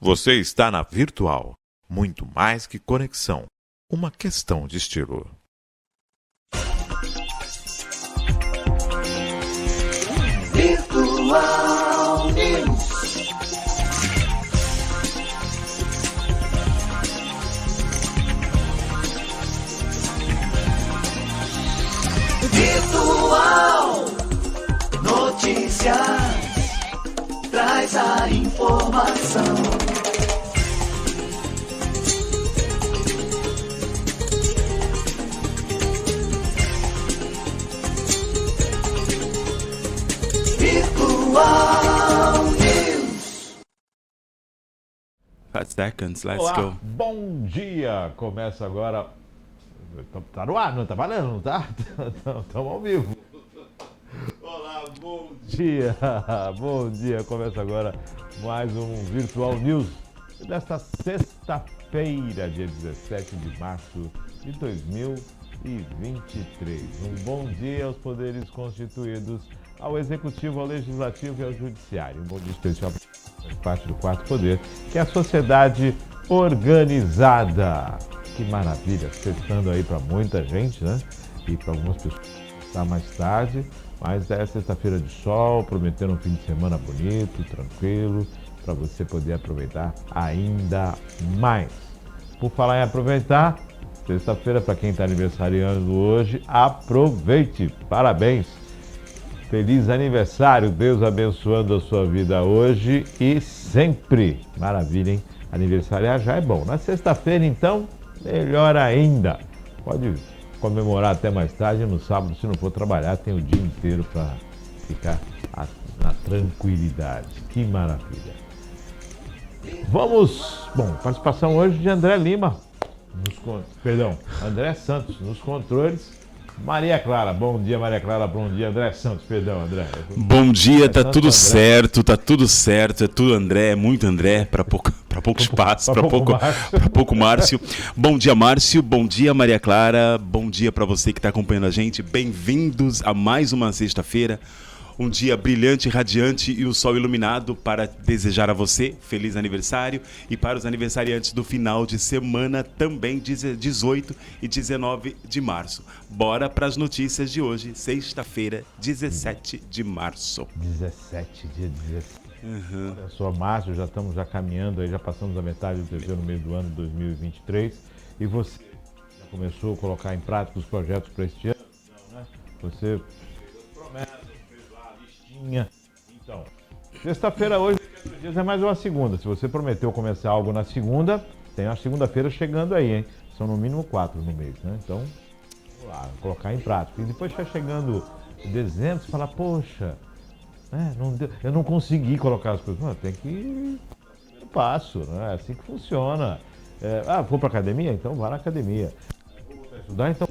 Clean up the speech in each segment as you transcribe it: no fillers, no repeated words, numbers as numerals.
Você está na Virtual. Muito mais que conexão. Uma questão de estilo. Virtual News. Virtual Notícias. Traz a informação. Virtual News. 5 seconds, let's Olá, go. bom dia! Começa agora. Tá no ar, não tá valendo, não tá? Estamos ao vivo. Olá, bom dia! Bom dia! Começa agora mais um Virtual News desta sexta-feira, dia 17 de março de 2023. Um bom dia aos poderes constituídos, ao Executivo, ao Legislativo e ao Judiciário. Um bom dia especial para parte do quarto poder, que é a sociedade organizada. Que maravilha, festando aí para muita gente, né? E para algumas pessoas está mais tarde, mas é sexta-feira de sol, prometendo um fim de semana bonito, tranquilo, para você poder aproveitar ainda mais. Por falar em aproveitar, sexta-feira, para quem está aniversariando hoje, aproveite, parabéns! Feliz aniversário, Deus abençoando a sua vida hoje e sempre. Maravilha, hein? Aniversariar já é bom. Na sexta-feira, então, melhor ainda. Pode comemorar até mais tarde. No sábado, se não for trabalhar, tem o dia inteiro para ficar na tranquilidade. Que maravilha. Vamos... Bom, participação hoje de André Lima. André Santos nos controles. Maria Clara, bom dia Maria Clara, bom dia André Santos, perdão André. Bom dia, tá Santos, tudo André. certo, tá tudo certo, é tudo André, é muito André, para pouco espaço, para pouco Márcio. Bom dia Márcio, bom dia Maria Clara, bom dia para você que está acompanhando a gente, bem-vindos a mais uma sexta-feira. Um dia brilhante, radiante e o sol iluminado para desejar a você feliz aniversário e para os aniversariantes do final de semana também 18 e 19 de março. Bora para as notícias de hoje, sexta-feira, 17 de março. 17, dia 17. Olha só, Márcio, já estamos caminhando aí, já passamos a metade do terceiro mês do ano de 2023 e você já começou a colocar em prática os projetos para este ano, né? Você fez as promessas, fez lá a listinha. Então, sexta-feira hoje, dias é mais uma segunda. Se você prometeu começar algo na segunda, tem a segunda-feira chegando aí, hein? São no mínimo 4 no mês, né? Então, vamos lá, colocar em prática. E depois vai chegando dezembro, você fala, poxa, não deu, eu não consegui colocar as coisas. Não, tem que ir no passo, né? É assim que funciona. Vou para academia? Então vá na academia. Vou estudar? Então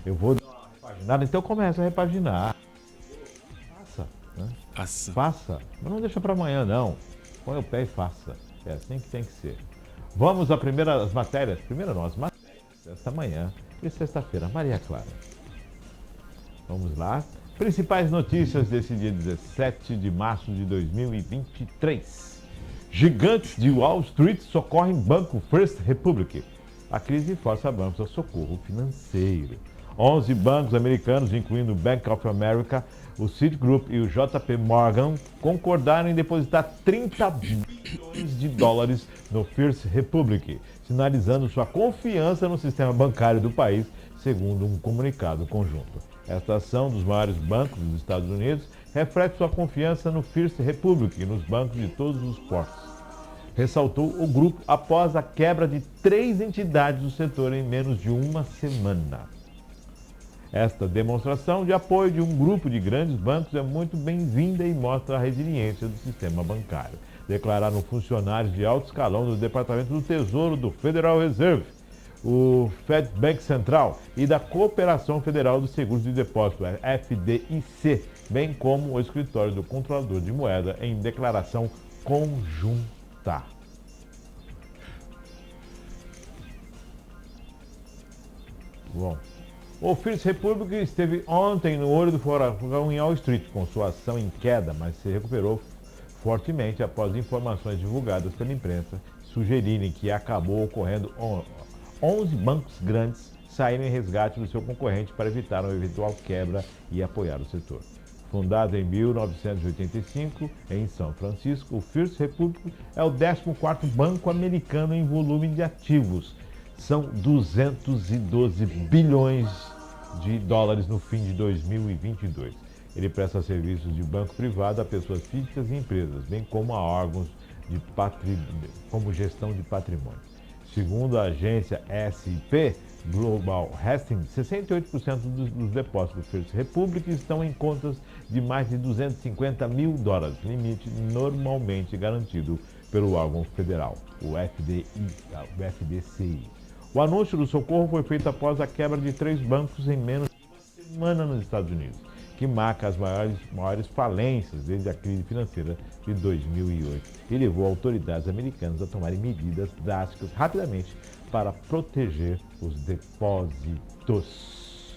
eu vou dar uma repaginada, então começa a repaginar. Faça, né? Faça, mas não deixa para amanhã não. Põe o pé e faça. É assim que tem que ser. Vamos às primeiras matérias. Primeiro nós, matérias desta manhã e sexta-feira. Maria Clara. Vamos lá. Principais notícias desse dia 17 de março de 2023. Gigantes de Wall Street socorrem banco First Republic. A crise força bancos ao socorro financeiro. 11 bancos americanos, incluindo o Bank of America, o Citigroup e o JP Morgan, concordaram em depositar 30 bilhões de dólares no First Republic, sinalizando sua confiança no sistema bancário do país, segundo um comunicado conjunto. Esta ação dos maiores bancos dos Estados Unidos reflete sua confiança no First Republic e nos bancos de todos os portos. Ressaltou o grupo após a quebra de 3 entidades do setor em menos de uma semana. Esta demonstração de apoio de um grupo de grandes bancos é muito bem-vinda e mostra a resiliência do sistema bancário, declararam funcionários de alto escalão do Departamento do Tesouro do Federal Reserve, o Fed Bank Central e da Cooperação Federal dos Seguros de Depósito, FDIC, bem como o escritório do Controlador de Moeda em declaração conjunta. Bom, o First Republic esteve ontem no olho do furacão em Wall Street, com sua ação em queda, mas se recuperou fortemente após informações divulgadas pela imprensa sugerirem que acabou ocorrendo 11 bancos grandes saíram em resgate do seu concorrente para evitar uma eventual quebra e apoiar o setor. Fundado em 1985 em São Francisco, o First Republic é o 14º banco americano em volume de ativos. São 212 bilhões de dólares no fim de 2022. Ele presta serviços de banco privado a pessoas físicas e empresas, bem como a órgãos como gestão de patrimônio. Segundo a agência S&P Global Ratings, 68% dos depósitos do First Republic estão em contas de mais de 250 mil dólares, limite normalmente garantido pelo órgão federal, o FDIC. O anúncio do socorro foi feito após a quebra de 3 bancos em menos de uma semana nos Estados Unidos, que marca as maiores falências desde a crise financeira de 2008 e levou autoridades americanas a tomarem medidas drásticas rapidamente para proteger os depósitos.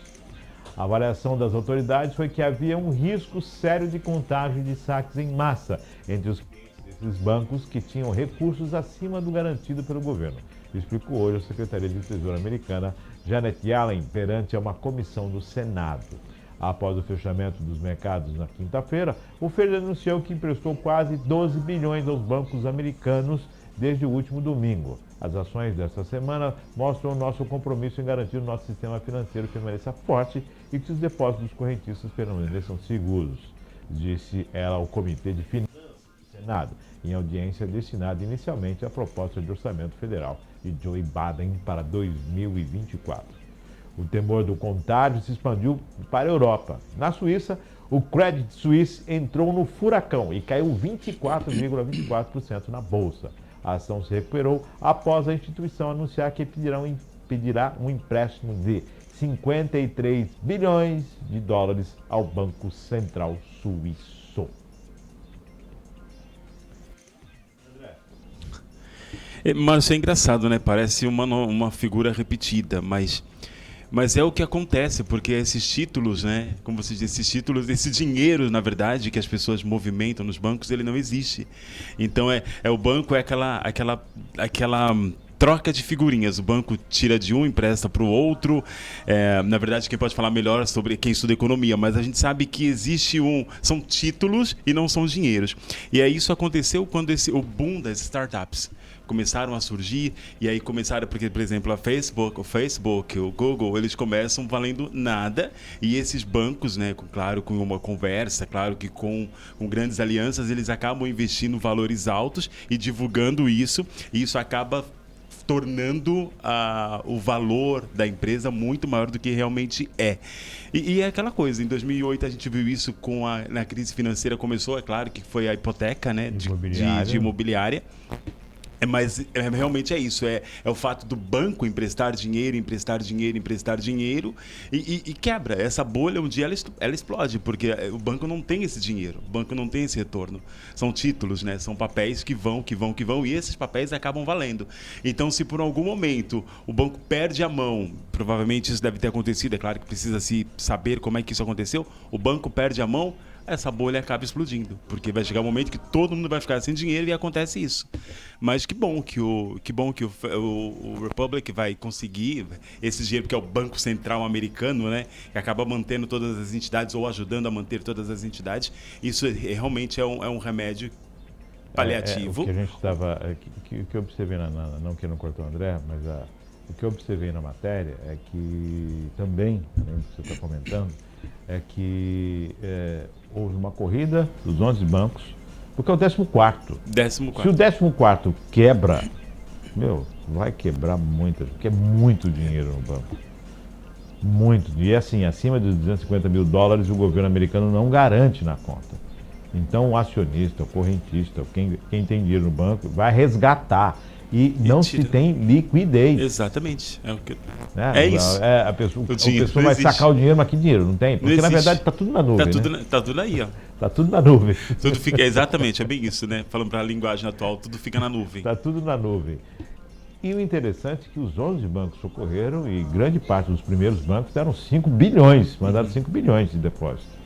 A avaliação das autoridades foi que havia um risco sério de contágio de saques em massa entre os clientes desses bancos que tinham recursos acima do garantido pelo governo, explicou hoje a Secretaria de Tesouro americana Janet Yellen perante uma comissão do Senado. Após o fechamento dos mercados na quinta-feira, o Fed anunciou que emprestou quase 12 bilhões aos bancos americanos desde o último domingo. As ações desta semana mostram o nosso compromisso em garantir o nosso sistema financeiro permaneça forte e que os depósitos dos correntistas permaneçam seguros, disse ela ao Comitê de Finanças do Senado, em audiência destinada inicialmente à proposta de orçamento federal de Joe Biden para 2024. O temor do contágio se expandiu para a Europa. Na Suíça, o Credit Suisse entrou no furacão e caiu 24,24% na bolsa. A ação se recuperou após a instituição anunciar que pedirá um empréstimo de 53 bilhões de dólares ao Banco Central Suíço. Mas é engraçado, né? Parece uma figura repetida, mas é o que acontece, porque esses títulos, né? Como você diz, esses títulos, esse dinheiro, na verdade, que as pessoas movimentam nos bancos, ele não existe. Então o banco é aquela troca de figurinhas. O banco tira de um, empresta para o outro. Na verdade, quem pode falar melhor sobre quem estuda economia, mas a gente sabe que existe são títulos e não são dinheiros. E aí isso aconteceu quando o boom das startups começaram a surgir, e aí começaram, porque, por exemplo, o Facebook, o Google, eles começam valendo nada, e esses bancos, né, claro, com uma conversa, claro que com grandes alianças, eles acabam investindo valores altos e divulgando isso, e isso acaba tornando o valor da empresa muito maior do que realmente é. E é aquela coisa, em 2008 a gente viu isso na crise financeira, começou, é claro que foi a hipoteca, né, de imobiliária. Mas realmente é isso, é o fato do banco emprestar dinheiro e quebra. Essa bolha, um dia ela explode, porque o banco não tem esse dinheiro, o banco não tem esse retorno. São títulos, né? São papéis que vão, e esses papéis acabam valendo. Então, se por algum momento o banco perde a mão, provavelmente isso deve ter acontecido, é claro que precisa se saber como é que isso aconteceu, o banco perde a mão, essa bolha acaba explodindo, porque vai chegar um momento que todo mundo vai ficar sem dinheiro e acontece isso. Mas que bom que o Republic vai conseguir esse dinheiro, que é o Banco Central americano, né, que acaba mantendo todas as entidades ou ajudando a manter todas as entidades. Isso realmente é um remédio paliativo. O que a gente estava, que eu observei, não querendo cortar o André, mas o que eu observei na matéria é que também, além do que você está comentando, é que houve uma corrida dos 11 bancos, porque é o 14º. Se o 14º quebra, vai quebrar muitas, porque é muito dinheiro no banco. Muito. E assim, acima de 250 mil dólares, o governo americano não garante na conta. Então o acionista, o correntista, quem tem dinheiro no banco, vai resgatar. E não se tem liquidez. Exatamente. Isso. A pessoa vai sacar o dinheiro, mas que dinheiro? Não tem? Porque na verdade está tudo na nuvem. Tá tudo aí, ó. Está tudo na nuvem. Tudo fica, exatamente, é bem isso, né? Falando para a linguagem atual, tudo fica na nuvem. Está tudo na nuvem. E o interessante é que os 11 bancos socorreram e grande parte dos primeiros bancos deram 5 bilhões, mandaram 5 bilhões de depósito.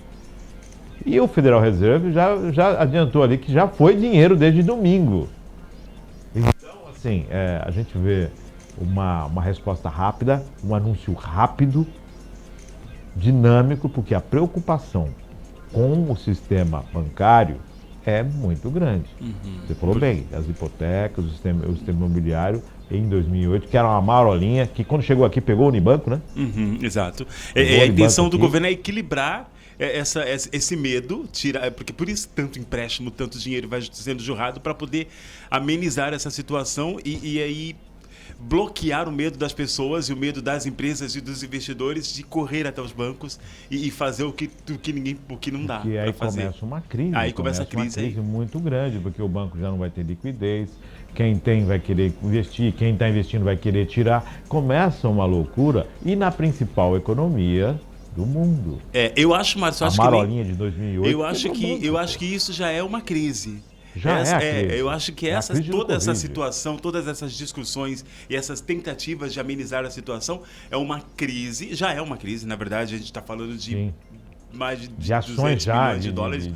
E o Federal Reserve já adiantou ali que já foi dinheiro desde domingo. Então, assim, a gente vê uma resposta rápida, um anúncio rápido, dinâmico, porque a preocupação com o sistema bancário é muito grande. Você falou bem, as hipotecas, o sistema imobiliário em 2008, que era uma marolinha, que quando chegou aqui pegou o Unibanco, né? Exato. Pegou A o intenção Unibanco do aqui. governo é equilibrar esse medo, porque por isso tanto empréstimo, tanto dinheiro vai sendo jorrado para poder amenizar essa situação e aí bloquear o medo das pessoas e o medo das empresas e dos investidores de correr até os bancos e fazer o que não dá Que aí para fazer. começa uma crise. Aí começa a crise aí. muito grande, porque o banco já não vai ter liquidez, quem tem vai querer investir, quem está investindo vai querer tirar. Começa uma loucura e na principal economia do mundo. Eu acho, Márcio, A acho que nem- marolinha de 2008. eu acho que isso já é uma crise. Já é a crise. Eu acho que É a crise do toda essa Covid. situação, todas essas discussões e essas tentativas de amenizar a situação é uma crise, já é uma crise, na verdade, a gente está falando de Sim. mais de De ações 200 já, milhões de dólares.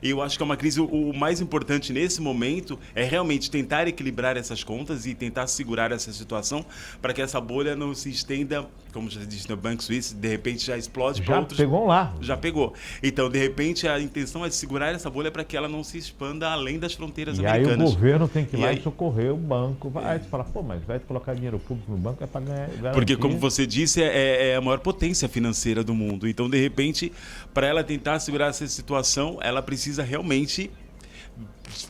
E eu acho que é uma crise, o mais importante nesse momento é realmente tentar equilibrar essas contas e tentar segurar essa situação para que essa bolha não se estenda, como já disse no Banco Suíço, de repente já explode para Já outros. pegou lá. Já pegou. Então, de repente, a intenção é segurar essa bolha para que ela não se expanda além das fronteiras E aí o americanas. governo tem que ir E lá aí- e socorrer o banco. Aí você fala, pô, mas vai colocar dinheiro público no banco é para ganhar. Porque, garantir. como você disse, é a maior potência financeira do mundo. Então, de repente, para ela tentar segurar essa situação, ela precisa realmente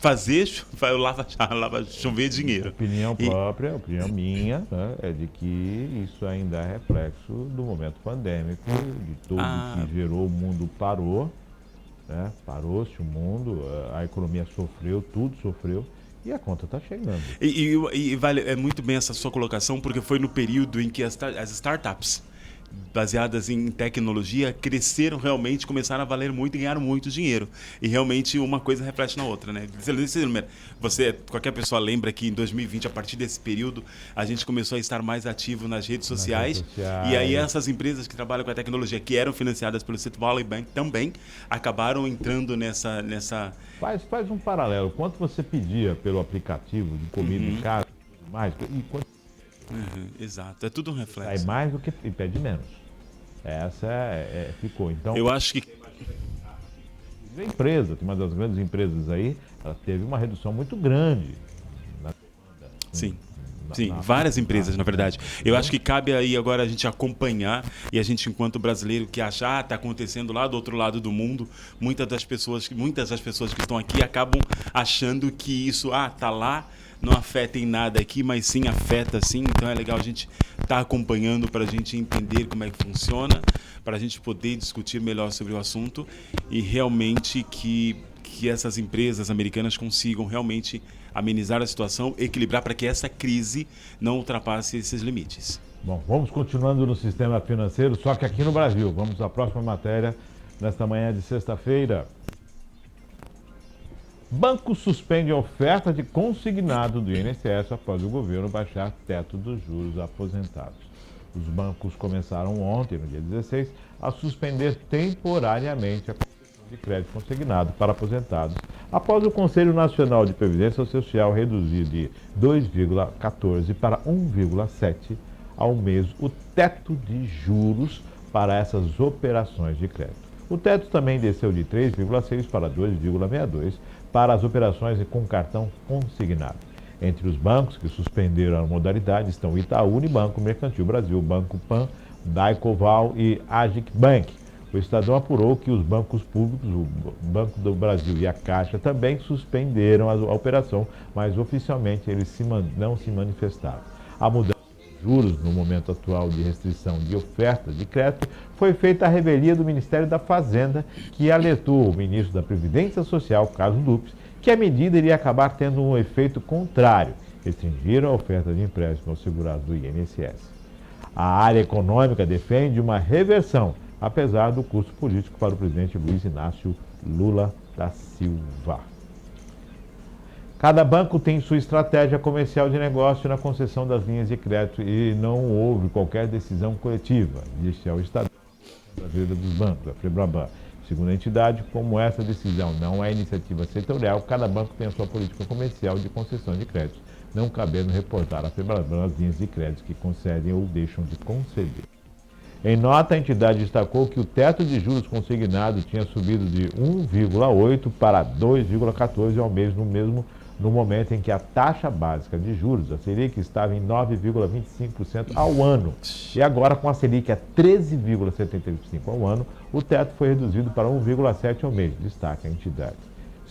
fazer chover dinheiro. Opinião E- própria, opinião minha, né, é de que isso ainda é reflexo do momento pandêmico, de tudo que gerou, o mundo parou, né? Parou-se o mundo, a economia sofreu, tudo sofreu e a conta está chegando. E vale muito bem essa sua colocação, porque foi no período em que as startups baseadas em tecnologia cresceram realmente, começaram a valer muito e ganharam muito dinheiro. E realmente uma coisa reflete na outra, né? Qualquer pessoa lembra que em 2020, a partir desse período, a gente começou a estar mais ativo nas redes sociais. redes sociais. E aí essas empresas que trabalham com a tecnologia, que eram financiadas pelo Silicon Valley Bank também, acabaram entrando nessa Faz um paralelo. Quanto você pedia pelo aplicativo de comida em casa e tudo mais, e quanto Exato, é tudo um sai reflexo. mais do que e pede menos. Essa ficou. Então, Eu acho que a empresa, tem uma das grandes empresas aí, ela teve uma redução muito grande. sim. Sim, várias empresas, na verdade. Eu acho que cabe aí agora a gente acompanhar e a gente, enquanto brasileiro, que acha está acontecendo lá do outro lado do mundo, muitas das pessoas que estão aqui acabam achando que isso, tá lá, não afeta em nada aqui, mas sim afeta sim. Então é legal a gente estar acompanhando para a gente entender como é que funciona, para a gente poder discutir melhor sobre o assunto e realmente que essas empresas americanas consigam realmente amenizar a situação, equilibrar para que essa crise não ultrapasse esses limites. Bom, vamos continuando no sistema financeiro, só que aqui no Brasil. Vamos à próxima matéria, nesta manhã de sexta-feira. Banco suspende a oferta de consignado do INSS após o governo baixar teto dos juros aposentados. Os bancos começaram ontem, no dia 16, a suspender temporariamente a concessão de crédito consignado para aposentados, após o Conselho Nacional de Previdência Social reduzir de 2,14 para 1,7 ao mês o teto de juros para essas operações de crédito. O teto também desceu de 3,6 para 2,62 para as operações com cartão consignado. Entre os bancos que suspenderam a modalidade estão o Itaú, Unibanco, Mercantil Brasil, Banco Pan, Daicoval e Agic Bank. O Estadão apurou que os bancos públicos, o Banco do Brasil e a Caixa, também suspenderam a operação, mas oficialmente eles não se manifestaram. A mudança de juros no momento atual de restrição de oferta de crédito foi feita à revelia do Ministério da Fazenda, que alertou o ministro da Previdência Social, Carlos Lupe, que a medida iria acabar tendo um efeito contrário, restringir a oferta de empréstimo aos segurados do INSS. A área econômica defende uma reversão, apesar do custo político para o presidente Luiz Inácio Lula da Silva. Cada banco tem sua estratégia comercial de negócio na concessão das linhas de crédito e não houve qualquer decisão coletiva, disse ao Estadão Brasileira dos Bancos, a FEBRABAN. Segundo a entidade, como essa decisão não é iniciativa setorial, cada banco tem a sua política comercial de concessão de créditos, não cabendo reportar à FEBRABAN as linhas de crédito que concedem ou deixam de conceder. Em nota, a entidade destacou que o teto de juros consignado tinha subido de 1,8 para 2,14 ao mês no momento em que a taxa básica de juros, a Selic, estava em 9,25% ao ano. E agora, com a Selic a 13,75% ao ano, o teto foi reduzido para 1,7% ao mês, destaca a entidade.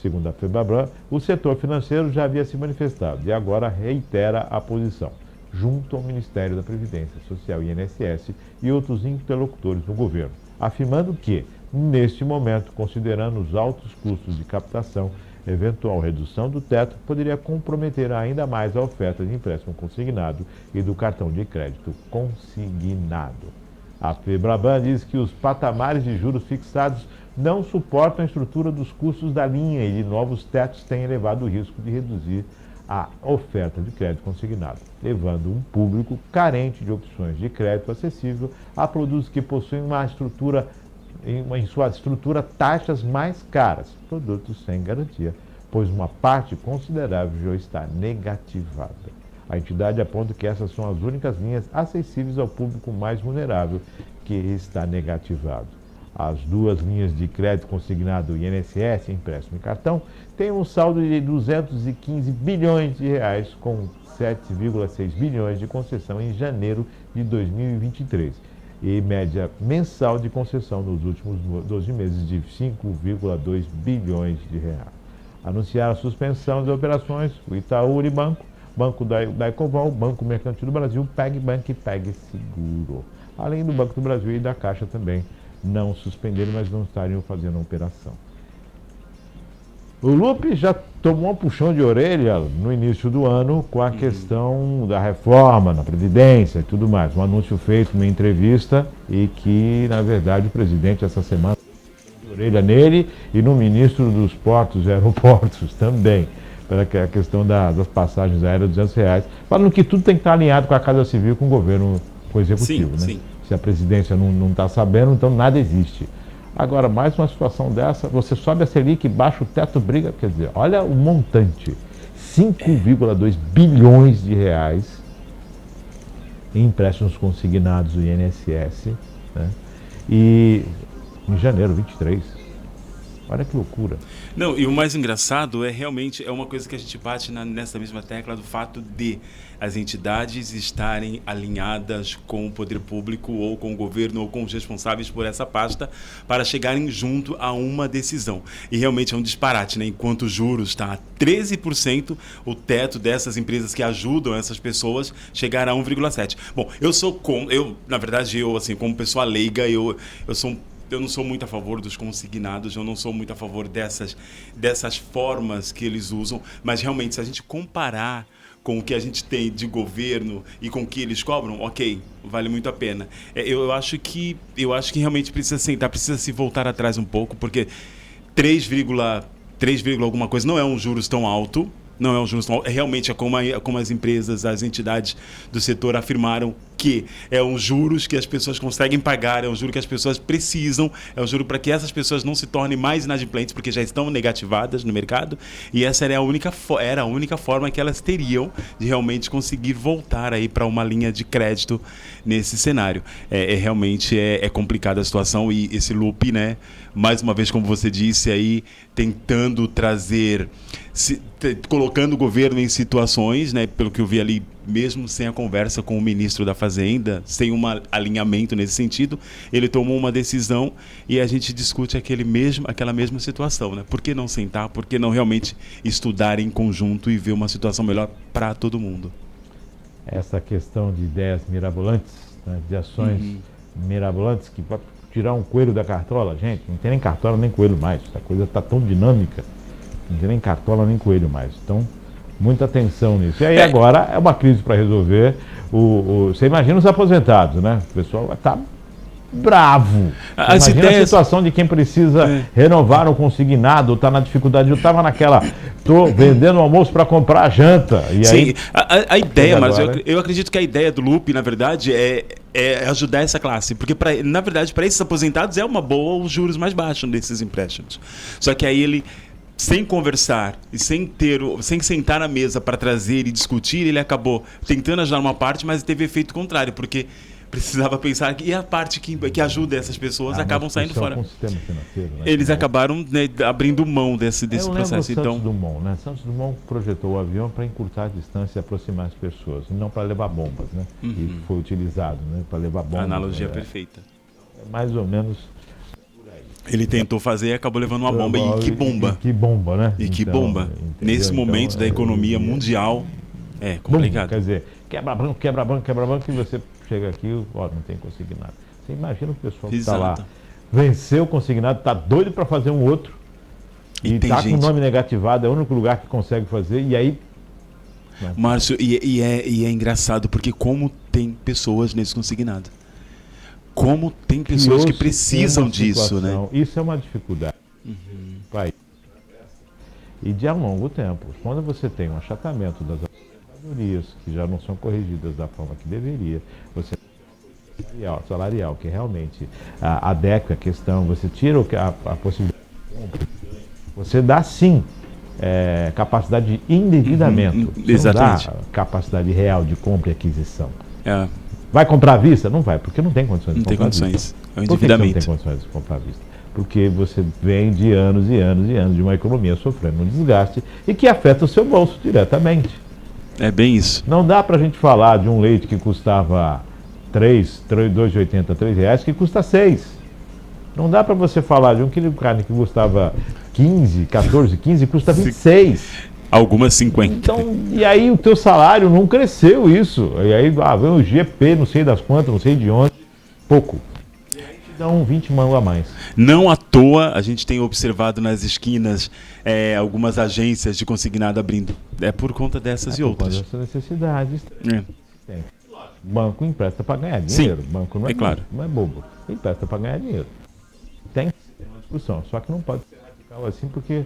Segundo a FEBRABAN, o setor financeiro já havia se manifestado e agora reitera a posição, junto ao Ministério da Previdência Social e INSS e outros interlocutores do governo, afirmando que, neste momento, considerando os altos custos de captação, eventual redução do teto poderia comprometer ainda mais a oferta de empréstimo consignado e do cartão de crédito consignado. A FEBRABAN diz que os patamares de juros fixados não suportam a estrutura dos custos da linha e novos tetos têm elevado o risco de reduzir a oferta de crédito consignado, levando um público carente de opções de crédito acessível a produtos que possuem em sua estrutura taxas mais caras, produtos sem garantia, pois uma parte considerável já está negativada. A entidade aponta que essas são as únicas linhas acessíveis ao público mais vulnerável que está negativado. As duas linhas de crédito consignado INSS, empréstimo e cartão, têm um saldo de 215 bilhões de reais, com 7,6 bilhões de concessão em janeiro de 2023. E média mensal de concessão nos últimos 12 meses de 5,2 bilhões de reais. Anunciaram a suspensão das operações o Itaú Unibanco, Banco da Ecoval, Banco Mercantil do Brasil, PagBank e PagSeguro. Além do Banco do Brasil e da Caixa também não suspenderam, mas não estariam fazendo a operação. O Lupe já tomou um puxão de orelha no início do ano com a questão da reforma na Previdência e tudo mais. Um anúncio feito numa entrevista e que, na verdade, o presidente essa semana puxou de orelha nele e no ministro dos Portos e Aeroportos também, para a questão das passagens aéreas de R$200, falando que tudo tem que estar alinhado com a Casa Civil e com o governo, com o Executivo. Sim, né? sim. Se a presidência não está sabendo, então nada existe. Agora, mais uma situação dessa, você sobe a Selic, baixa o teto, briga, quer dizer, olha o montante, 5,2 bilhões de reais em empréstimos consignados do INSS, né? E em janeiro 23. Olha que loucura. Não, e o mais engraçado é realmente uma coisa que a gente bate nessa mesma tecla do fato de as entidades estarem alinhadas com o poder público ou com o governo ou com os responsáveis por essa pasta para chegarem junto a uma decisão. E realmente é um disparate, né? Enquanto o juros está a 13%, o teto dessas empresas que ajudam essas pessoas chegar a 1,7%. Bom, na verdade, assim, como pessoa leiga, eu não sou muito a favor dos consignados, eu não sou muito a favor dessas formas que eles usam, mas realmente, se a gente comparar com o que a gente tem de governo e com o que eles cobram, ok, vale muito a pena. Eu acho que realmente precisa sentar, precisa se voltar atrás um pouco, porque 3, alguma coisa não é um juros tão alto. Não é um juros tão alto. Realmente é como as empresas, as entidades do setor afirmaram que é um juros que as pessoas conseguem pagar, é um juro que as pessoas precisam, é um juro para que essas pessoas não se tornem mais inadimplentes, porque já estão negativadas no mercado, e essa era a única forma que elas teriam de realmente conseguir voltar aí para uma linha de crédito nesse cenário. Realmente é complicada a situação, e esse loop, né, mais uma vez, como você disse aí, tentando trazer, colocando o governo em situações, né, pelo que eu vi ali, mesmo sem a conversa com o ministro da Fazenda, sem um alinhamento nesse sentido, ele tomou uma decisão e a gente discute aquela mesma situação, né? Por que não sentar? Por que não realmente estudar em conjunto e ver uma situação melhor para todo mundo? Essa questão de ideias mirabolantes, né, de ações mirabolantes, que pode tirar um coelho da cartola, gente, não tem nem cartola nem coelho mais, a coisa está tão dinâmica, não tem nem cartola nem coelho mais, então muita atenção nisso. E aí agora é uma crise para resolver. Você imagina os aposentados, né? O pessoal vai estar bravo. Imagina a situação de quem precisa renovar o consignado, ou está na dificuldade. Eu estava estou vendendo o almoço para comprar a janta. E sim, aí, a ideia, mas eu acredito que a ideia do loop, na verdade, ajudar essa classe. Porque, na verdade, para esses aposentados é uma boa os juros mais baixos desses empréstimos. Só que aí ele, sem conversar e sem sentar na mesa para trazer e discutir, ele acabou tentando ajudar uma parte, mas teve efeito contrário, porque precisava pensar que a parte que ajuda essas pessoas acabam saindo fora. Com o sistema financeiro, né? Eles acabaram, né, abrindo mão desse Eu processo. Santos Então, Dumont, né? Santos Dumont projetou o avião para encurtar a distância e aproximar as pessoas, e não para levar bombas, né? E foi utilizado, né, para levar bombas. a analogia perfeita. É mais ou menos. Ele tentou fazer e acabou levando uma bomba. E que bomba! E que bomba, né? E que Então, bomba! entendeu? Nesse momento da economia mundial, é complicado. Quer dizer, quebra banco, e você chega aqui, ó, não tem consignado. Você imagina o pessoal que está lá, venceu o consignado, está doido para fazer um outro, e está com o nome negativado, é o único lugar que consegue fazer, e aí... Não. Márcio, e é engraçado, porque como tem pessoas nesse consignado. Como tem pessoas que precisam disso, né? Isso é uma dificuldade. Pai. E de a longo tempo. Quando você tem um achatamento das aposentadorias, que já não são corrigidas da forma que deveria, você tem salarial, que realmente adequa a questão, você tira a possibilidade de compra, você dá sim capacidade de endividamento. Exatamente. Não dá capacidade real de compra e aquisição. É. Vai comprar à vista? Não vai, porque não tem condições de comprar à vista. Não tem condições. É um Por que endividamento. não tem condições de comprar à vista? Porque você vem de anos e anos e anos de uma economia sofrendo um desgaste e que afeta o seu bolso diretamente. É bem isso. Não dá pra gente falar de um leite que custava R$2,80, R$3 que custa 6. Não dá pra você falar de um quilo de carne que custava 15, 14, 15 custa 26. Algumas 50. Então, e aí o teu salário não cresceu isso. E aí vem o GP, não sei das quantas, não sei de onde, pouco. E aí te dá um 20 mangos a mais. Não à toa, a gente tem observado nas esquinas algumas agências de consignado abrindo. É por conta dessas e outras. Essas necessidades. É. O banco empresta para ganhar dinheiro. Sim, O banco não claro. Não é bobo. Empresta para ganhar dinheiro. Tem uma discussão. Só que não pode ser radical assim, porque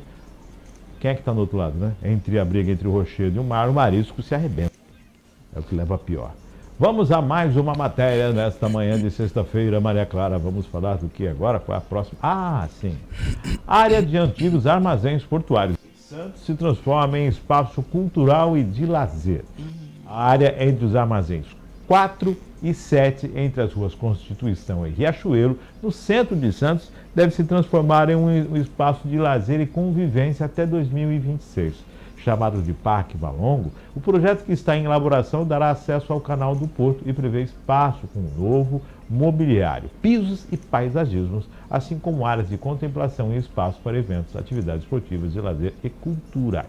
quem é que está do outro lado, né? Entre a briga entre o rochedo e o mar, o marisco se arrebenta. É o que leva a pior. Vamos a mais uma matéria nesta manhã de sexta-feira, Maria Clara. Vamos falar do que agora? Qual é a próxima? Ah, sim. Área de antigos armazéns portuários. Santos se transforma em espaço cultural e de lazer. A área entre os armazéns 4 e 7, entre as ruas Constituição e Riachuelo, no centro de Santos, deve se transformar em um espaço de lazer e convivência até 2026. Chamado de Parque Valongo, o projeto que está em elaboração dará acesso ao canal do Porto e prevê espaço com novo mobiliário, pisos e paisagismos, assim como áreas de contemplação e espaço para eventos, atividades esportivas de lazer e culturais.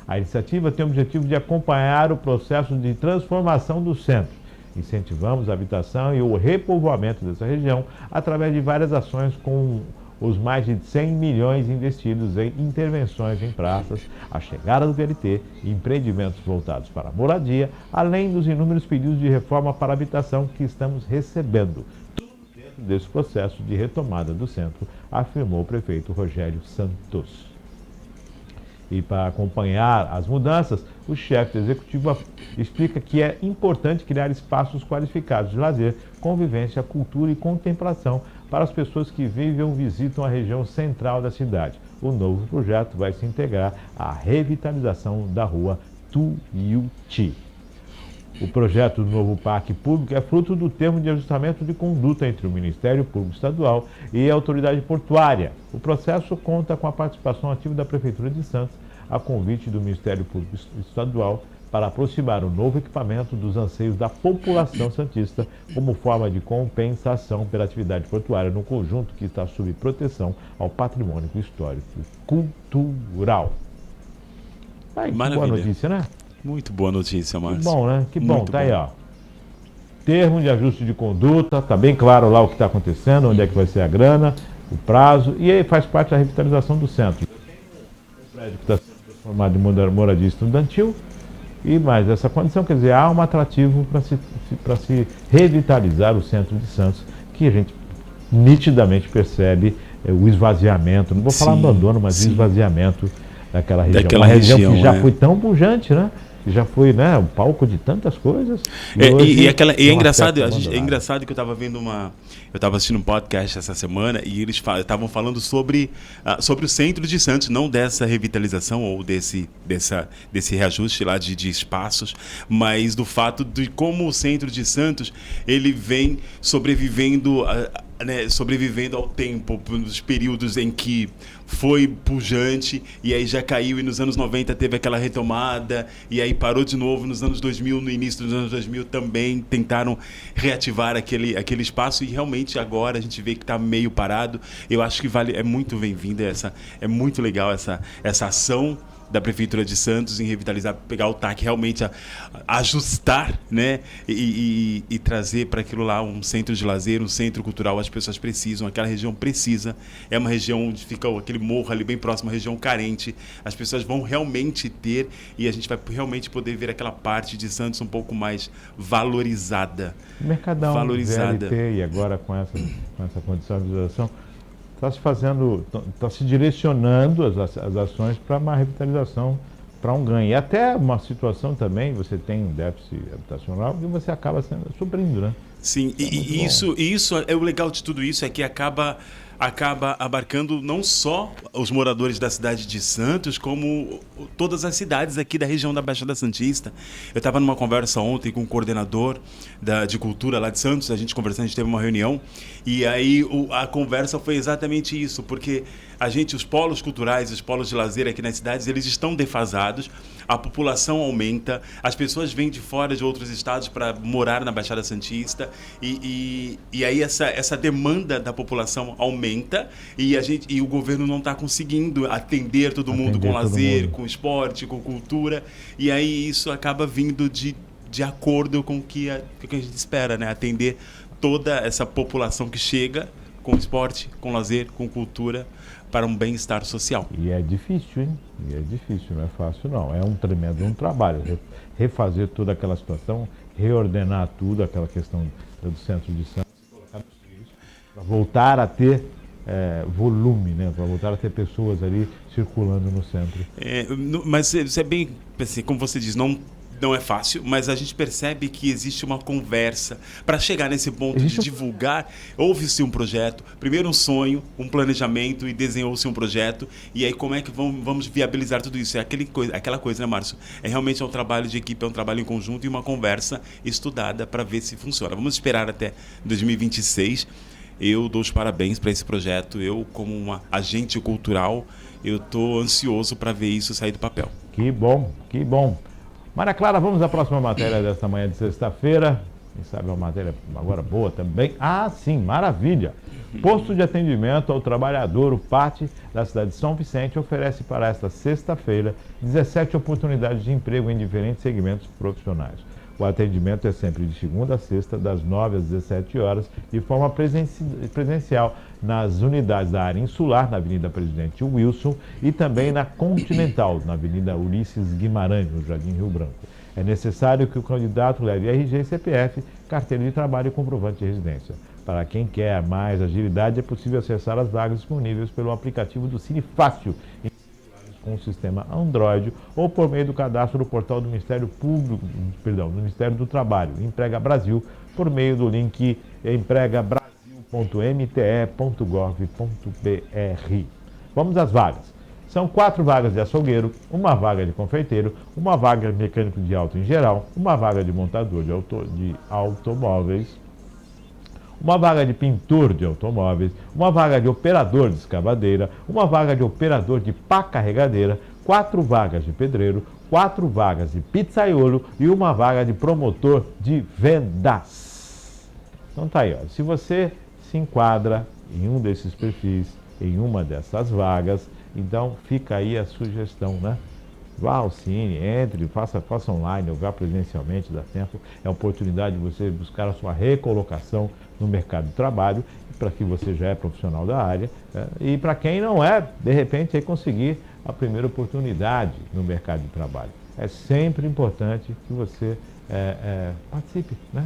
A iniciativa tem o objetivo de acompanhar o processo de transformação do centro. Incentivamos a habitação e o repovoamento dessa região através de várias ações com os mais de 100 milhões investidos em intervenções em praças, a chegada do VLT e empreendimentos voltados para a moradia, além dos inúmeros pedidos de reforma para habitação que estamos recebendo. Tudo dentro desse processo de retomada do centro, afirmou o prefeito Rogério Santos. E para acompanhar as mudanças, o chefe executivo explica que é importante criar espaços qualificados de lazer, convivência, cultura e contemplação para as pessoas que vivem ou visitam a região central da cidade. O novo projeto vai se integrar à revitalização da rua Tuiuti. O projeto do novo parque público é fruto do termo de ajustamento de conduta entre o Ministério Público Estadual e a Autoridade Portuária. O processo conta com a participação ativa da Prefeitura de Santos, a convite do Ministério Público Estadual, para aproximar o novo equipamento dos anseios da população santista como forma de compensação pela atividade portuária no conjunto que está sob proteção ao patrimônio histórico e cultural. Aí, boa notícia, né? Muito boa notícia, Márcio. Que bom, né? Que bom, Muito tá bom. aí, ó. Termo de ajuste de conduta, tá bem claro lá o que está acontecendo, onde é que vai ser a grana, o prazo, e aí faz parte da revitalização do centro. O prédio que está sendo transformado em moradia estudantil, e mais essa condição, quer dizer, há um atrativo para se revitalizar o centro de Santos, que a gente nitidamente percebe o esvaziamento, não vou falar abandono, mas esvaziamento daquela região. Uma região que já foi tão pujante, né? já foi, né, um palco de tantas coisas. É engraçado que eu estava vendo eu estava assistindo um podcast essa semana e eles estavam falando sobre o centro de Santos, não dessa revitalização ou desse reajuste lá de espaços, mas do fato de como o centro de Santos ele vem sobrevivendo ao tempo, nos períodos em que foi pujante e aí já caiu, e nos anos 90 teve aquela retomada e aí parou de novo nos anos 2000, no início dos anos 2000 também tentaram reativar aquele espaço, e realmente agora a gente vê que está meio parado. Eu acho que é muito bem-vinda é muito legal essa ação da Prefeitura de Santos em revitalizar, pegar o TAC, realmente ajustar, né? E trazer para aquilo lá um centro de lazer, um centro cultural. As pessoas precisam, aquela região precisa. É uma região onde fica aquele morro ali bem próximo, uma região carente. As pessoas vão realmente ter, e a gente vai realmente poder ver aquela parte de Santos um pouco mais valorizada. Mercadão, VLT, e agora com essa condição de visualização, está se direcionando as ações para uma revitalização, para um ganho. E até uma situação também, você tem um déficit habitacional e você acaba suprindo, né? Sim, e isso é o legal de tudo isso, é que acaba abarcando não só os moradores da cidade de Santos, como todas as cidades aqui da região da Baixada Santista. Eu estava numa conversa ontem com o coordenador de cultura lá de Santos, a gente teve uma reunião, e aí a conversa foi exatamente isso, porque os polos culturais, os polos de lazer aqui nas cidades, eles estão defasados, a população aumenta, as pessoas vêm de fora de outros estados para morar na Baixada Santista, e aí essa demanda da população aumenta, e o governo não está conseguindo atender todo mundo com lazer, com esporte, com cultura, e aí isso acaba vindo de acordo com o que a gente espera, né? Atender toda essa população que chega com esporte, com lazer, com cultura, para um bem-estar social. E é difícil, hein? Não é fácil, não. É um tremendo trabalho. Refazer toda aquela situação, reordenar tudo, aquela questão do centro de Santos, para voltar a ter volume, né? Para voltar a ter pessoas ali circulando no centro. Mas isso é bem, assim, como você diz, não é fácil, mas a gente percebe que existe uma conversa. Para chegar nesse ponto de divulgar, houve-se um projeto, primeiro um sonho, um planejamento, e desenhou-se um projeto, e aí como é que vamos viabilizar tudo isso? É aquela coisa, né, Márcio? Realmente um trabalho de equipe, é um trabalho em conjunto e uma conversa estudada para ver se funciona. Vamos esperar até 2026. Eu dou os parabéns para esse projeto. Eu, como um agente cultural, eu estou ansioso para ver isso sair do papel. Que bom, que bom. Maria Clara, vamos à próxima matéria desta manhã de sexta-feira. Quem sabe uma matéria agora boa também. Ah, sim, maravilha. Posto de atendimento ao trabalhador, o PAT, da cidade de São Vicente, oferece para esta sexta-feira 17 oportunidades de emprego em diferentes segmentos profissionais. O atendimento é sempre de segunda a sexta, das 9 às 17 horas, de forma presencial nas unidades da área insular, na Avenida Presidente Wilson, e também na Continental, na Avenida Ulisses Guimarães, no Jardim Rio Branco. É necessário que o candidato leve RG, CPF, carteira de trabalho e comprovante de residência. Para quem quer mais agilidade, é possível acessar as vagas disponíveis pelo aplicativo do Cine Fácil, com o sistema Android, ou por meio do cadastro do portal do Ministério do Ministério do Trabalho, Emprega Brasil, por meio do link empregabrasil.mte.gov.br. Vamos às vagas. São 4 vagas de açougueiro, 1 vaga de confeiteiro, 1 vaga de mecânico de auto em geral, 1 vaga de montador de automóveis, 1 vaga de pintor de automóveis, 1 vaga de operador de escavadeira, 1 vaga de operador de pá carregadeira, 4 vagas de pedreiro, 4 vagas de pizzaiolo e 1 vaga de promotor de vendas. Então tá aí, ó. Se você se enquadra em um desses perfis, em uma dessas vagas, então fica aí a sugestão, né? Vá ao Cine, entre, faça online ou vá presencialmente, dá tempo. É a oportunidade de você buscar a sua recolocação no mercado de trabalho, para que você já é profissional da área, e para quem não é, de repente, aí conseguir a primeira oportunidade no mercado de trabalho. É sempre importante que você participe, né?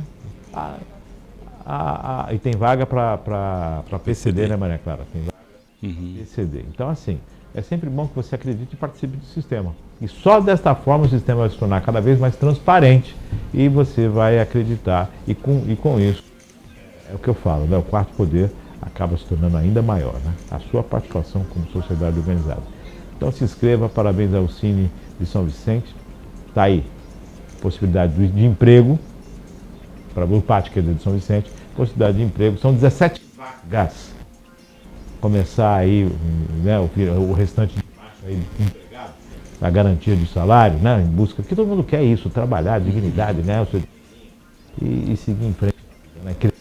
E tem vaga para PCD, né, Maria Clara? Tem vaga para PCD. Então, assim, é sempre bom que você acredite e participe do sistema. E só desta forma o sistema vai se tornar cada vez mais transparente e você vai acreditar. E com isso, é o que eu falo, né? O quarto poder acaba se tornando ainda maior, né? A sua participação como sociedade organizada. Então se inscreva, parabéns ao Cine de São Vicente. Está aí, possibilidade de emprego, para o pátio de São Vicente, possibilidade de emprego, são 17 vagas. Começar aí, né, o restante de baixo aí empregado, a garantia de salário, né, em busca, porque todo mundo quer isso, trabalhar, dignidade, né, e seguir em frente, né, crescer.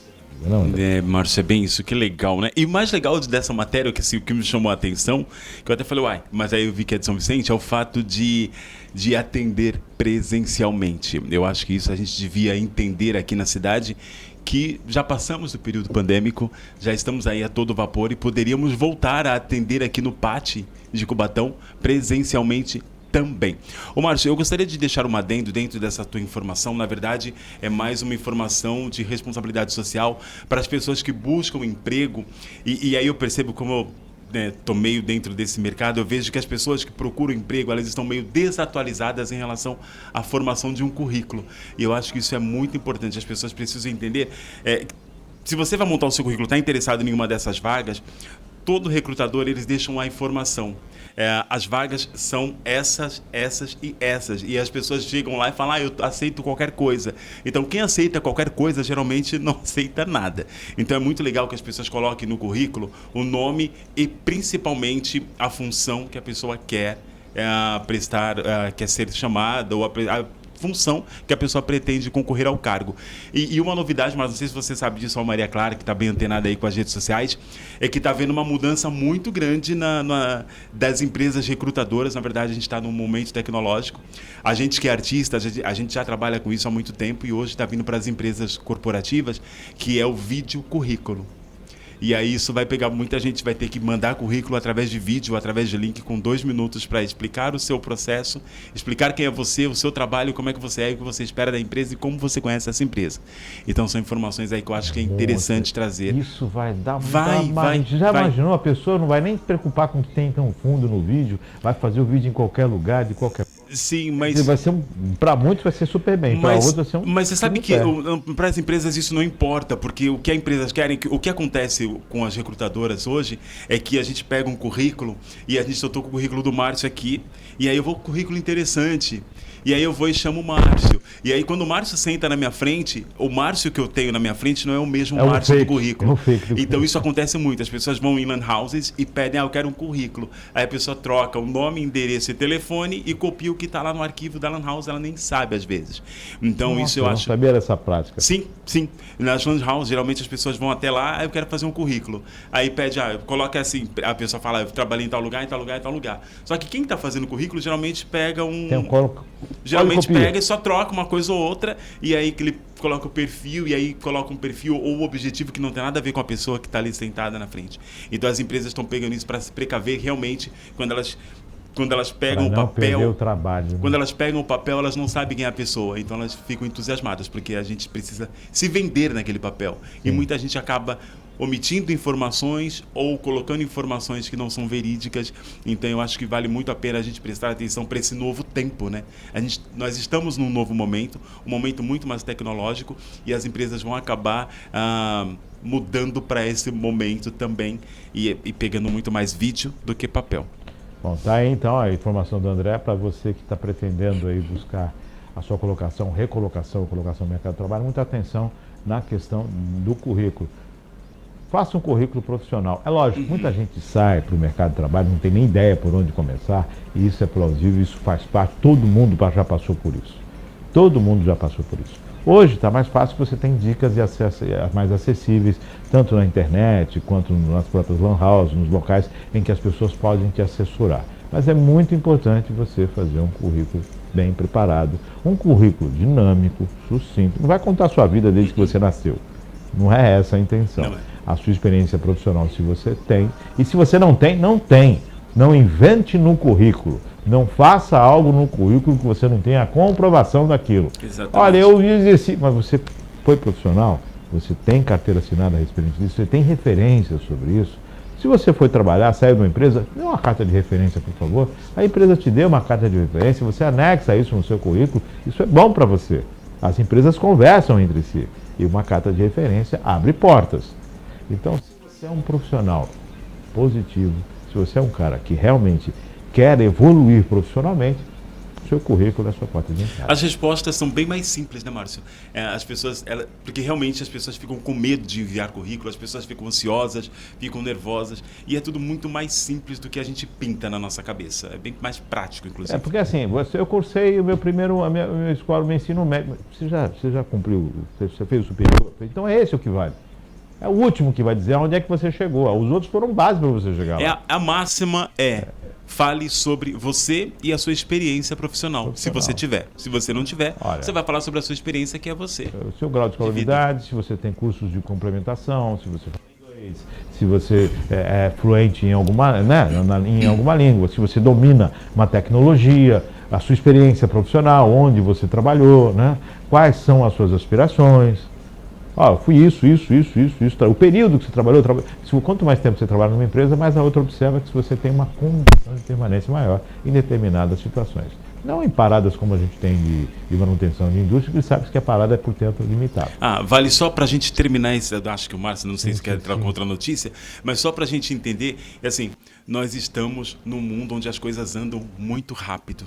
Não, Márcio, é bem isso, que legal, né? E o mais legal dessa matéria, que, assim, o que me chamou a atenção, que eu até falei, uai, mas aí eu vi que é de São Vicente, é o fato de atender presencialmente. Eu acho que isso a gente devia entender aqui na cidade, que já passamos do período pandêmico, já estamos aí a todo vapor e poderíamos voltar a atender aqui no Pátio de Cubatão presencialmente também. Ô Márcio, eu gostaria de deixar um adendo dentro dessa tua informação. Na verdade, é mais uma informação de responsabilidade social para as pessoas que buscam emprego. E aí eu percebo como eu tô meio dentro desse mercado, eu vejo que as pessoas que procuram emprego, elas estão meio desatualizadas em relação à formação de um currículo. E eu acho que isso é muito importante. As pessoas precisam entender. Se você vai montar o seu currículo, está interessado em uma dessas vagas, todo recrutador, eles deixam a informação. As vagas são essas e essas. E as pessoas chegam lá e falam, eu aceito qualquer coisa. Então, quem aceita qualquer coisa, geralmente não aceita nada. Então, é muito legal que as pessoas coloquem no currículo o nome e, principalmente, a função que a pessoa quer prestar, quer ser chamada, ou a função que a pessoa pretende concorrer ao cargo. E uma novidade, mas não sei se você sabe disso, a Maria Clara, que está bem antenada aí com as redes sociais, é que está havendo uma mudança muito grande das empresas recrutadoras. Na verdade, a gente está num momento tecnológico. A gente que é artista, a gente já trabalha com isso há muito tempo e hoje está vindo para as empresas corporativas, que é o vídeo currículo. E aí isso vai pegar, muita gente vai ter que mandar currículo através de vídeo, através de link, com 2 minutos para explicar o seu processo, explicar quem é você, o seu trabalho, como é que você é, o que você espera da empresa e como você conhece essa empresa. Então são informações aí que eu acho que é interessante trazer. Isso vai dar Já imaginou? A pessoa não vai nem se preocupar com o que tem tão fundo no vídeo, vai fazer o vídeo em qualquer lugar, de qualquer forma. Sim, mas vai ser para muitos vai ser super bem, para outros vai ser Mas você sabe que para as empresas isso não importa, porque o que as empresas querem, o que acontece com as recrutadoras hoje é que a gente pega um currículo e a gente soltou com o currículo do Márcio aqui, e aí eu vou com um currículo interessante. E aí eu vou e chamo o Márcio. E aí quando o Márcio senta na minha frente, o Márcio que eu tenho na minha frente não é o mesmo Márcio do currículo. Então isso acontece muito. As pessoas vão em lan houses e pedem, eu quero um currículo. Aí a pessoa troca o nome, endereço e telefone e copia o que está lá no arquivo da lan house, ela nem sabe às vezes. Então isso eu acho... Eu não sabia dessa prática. Sim. Nas lan houses, geralmente as pessoas vão até lá, eu quero fazer um currículo. Aí pede, coloca assim, a pessoa fala, eu trabalhei em tal lugar, em tal lugar, em tal lugar. Só que quem está fazendo currículo geralmente pega geralmente pega e só troca uma coisa ou outra, e aí que ele coloca o perfil, e aí coloca um perfil ou um objetivo que não tem nada a ver com a pessoa que está ali sentada na frente. Então as empresas estão pegando isso para se precaver realmente quando elas pegam o papel. O trabalho, né? Quando elas pegam o papel, elas não sabem quem é a pessoa, então elas ficam entusiasmadas, porque a gente precisa se vender naquele papel. Sim. E muita gente acaba omitindo informações ou colocando informações que não são verídicas. Então eu acho que vale muito a pena a gente prestar atenção para esse novo tempo, né? Nós estamos num novo momento, um momento muito mais tecnológico, e as empresas vão acabar mudando para esse momento também e pegando muito mais vídeo do que papel. Bom, tá aí então a informação do André para você que está pretendendo aí buscar a sua colocação, recolocação, colocação no mercado de trabalho. Muita atenção na questão do currículo. Faça um currículo profissional. É lógico, muita gente sai para o mercado de trabalho, não tem nem ideia por onde começar, e isso é plausível, isso faz parte, todo mundo já passou por isso. Todo mundo já passou por isso. Hoje está mais fácil, você tem dicas e acesso mais acessíveis, tanto na internet, quanto nas próprias lan houses, nos locais em que as pessoas podem te assessorar. Mas é muito importante você fazer um currículo bem preparado, um currículo dinâmico, sucinto. Não vai contar a sua vida desde que você nasceu. Não é essa a intenção. Não é. A sua experiência profissional, se você tem. E se você não tem, não tem. Não invente no currículo. Não faça algo no currículo que você não tenha a comprovação daquilo. Exatamente. Olha, eu exerci, mas você foi profissional? Você tem carteira assinada a respeito disso? Você tem referências sobre isso? Se você foi trabalhar, saiu de uma empresa, dê uma carta de referência, por favor. A empresa te deu uma carta de referência, você anexa isso no seu currículo, isso é bom para você. As empresas conversam entre si e uma carta de referência abre portas. Então, se você é um profissional positivo, se você é um cara que realmente quer evoluir profissionalmente, seu currículo é sua porta de entrada. As respostas são bem mais simples, né, Márcio? Porque realmente as pessoas ficam com medo de enviar currículo, as pessoas ficam ansiosas, ficam nervosas, e é tudo muito mais simples do que a gente pinta na nossa cabeça. É bem mais prático, inclusive. Porque assim, eu cursei o meu escola, o meu ensino médio. Você já cumpriu, você fez o superior? Então é esse o que vale. É o último que vai dizer onde é que você chegou. Os outros foram base para você chegar lá. A máxima fale sobre você e a sua experiência profissional, se você tiver. Se você não tiver, você vai falar sobre a sua experiência, que é você. O seu grau de escolaridade, se você tem cursos de complementação, se você fala inglês, se você é fluente em alguma, em alguma língua, se você domina uma tecnologia, a sua experiência profissional, onde você trabalhou, né? Quais são as suas aspirações. Fui isso. O período que você trabalhou, quanto mais tempo você trabalha numa empresa, mais a outra observa que você tem uma condição de permanência maior em determinadas situações. Não em paradas como a gente tem de manutenção de indústria, que sabe que a parada é por tempo limitado. Vale só para a gente terminar isso. Eu acho que o Márcio, não sei se quer entrar com outra notícia, mas só para a gente entender, nós estamos num mundo onde as coisas andam muito rápido.